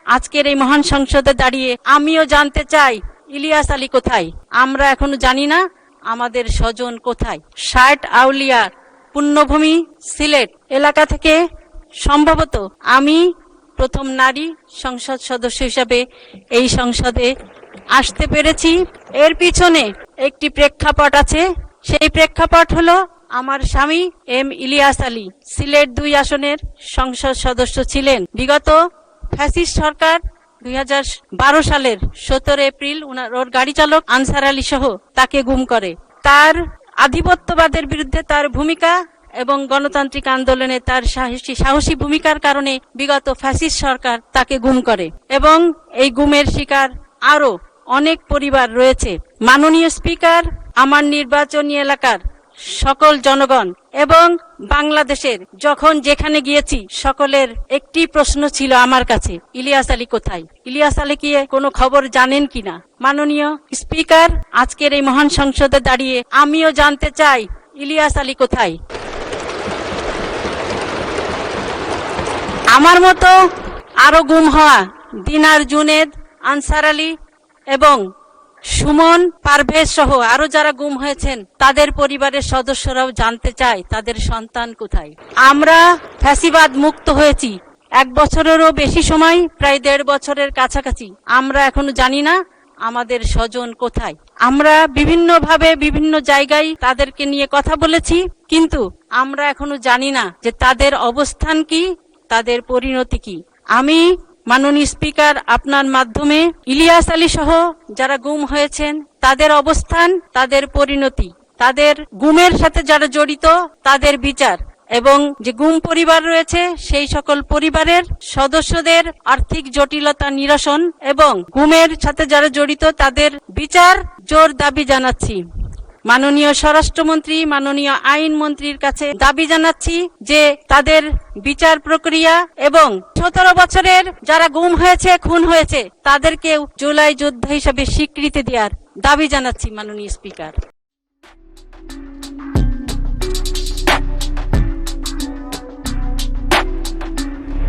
আজকের এই মহান সংসদে দাঁড়িয়ে আমিও জানতে চাই ইলিয়াস আলী কোথায়। আমরা এখনো জানি না আমাদের স্বজন কোথায়। ষাট আউলিয়া পুণ্যভূমি সিলেট এলাকা থেকে সম্ভবত আমি প্রথম নারী সংসদ সদস্য হিসাবে এই সংসদে আসতে পেরেছি। এর পিছনে একটি প্রেক্ষাপট আছে। সেই প্রেক্ষাপট হলো আমার স্বামী এম ইলিয়াস আলী সিলেট ২ আসনের সংসদ সদস্য ছিলেন। বিগত ফ্যাসিস্ট সরকার ২০১২ সালের ১৭ এপ্রিল ওর গাড়ি চালক আনসার আলী সহ তাকে গুম করে। তার আধিপত্যবাদের বিরুদ্ধে তার ভূমিকা এবং গণতান্ত্রিক আন্দোলনে তার সাহসী ভূমিকার কারণে বিগত ফ্যাসিস্ট সরকার তাকে গুম করে এবং এই গুমের শিকার আরো অনেক পরিবার রয়েছে। মাননীয় স্পিকার, আমার নির্বাচনী এলাকার সকল জনগণ এবং বাংলাদেশের যখন যেখানে গিয়েছি সকলের একটি প্রশ্ন ছিল আমার কাছে, ইলিয়াস আলী কোথায়? ইলিয়াস আলী কি কোনো খবর জানেন কিনা? মাননীয় স্পিকার, আজকের এই মহান সংসদে দাঁড়িয়ে আমিও জানতে চাই ইলিয়াস আলী কোথায়। আমার মতো আরো গুম হওয়া দিনার, জুনেদ, আনসার আলী এবং সুমন, পারভেজ সহ আরো যারা গুম হয়েছেন তাদের পরিবারের সদস্যরাও জানতে চায় তাদের সন্তান কোথায়। আমরা ফ্যাসিবাদ মুক্ত হয়েছি 1 বছরেরও বেশি সময়, প্রায় 1.5 বছরের কাছাকাছি। আমরা এখনো জানি না আমাদের স্বজন কোথায়। আমরা বিভিন্নভাবে বিভিন্ন জায়গায় তাদেরকে নিয়ে কথা বলেছি, কিন্তু আমরা এখনো জানি না যে তাদের অবস্থান কি, তাদের পরিণতি কি। আমি মাননীয় স্পিকার, আপনার মাধ্যমে ইলিয়াস আলী সহ যারা গুম হয়েছেন তাদের অবস্থান, তাদের পরিণতি, তাদের গুমের সাথে যারা জড়িত তাদের বিচার এবং যে গুম পরিবার রয়েছে সেই সকল পরিবারের সদস্যদের আর্থিক জটিলতা নিরসন এবং গুমের সাথে যারা জড়িত তাদের বিচার জোর দাবি জানাচ্ছি। মাননীয় স্বরাষ্ট্রমন্ত্রী, মাননীয় আইন মন্ত্রীর কাছে দাবি জানাচ্ছি যে তাদের বিচার প্রক্রিয়া এবং 17 বছরের যারা গুম হয়েছে, খুন হয়েছে তাদেরকে জুলাই যোদ্ধা হিসেবে স্বীকৃতি দেওয়ার দাবি জানাচ্ছি মাননীয় স্পিকার।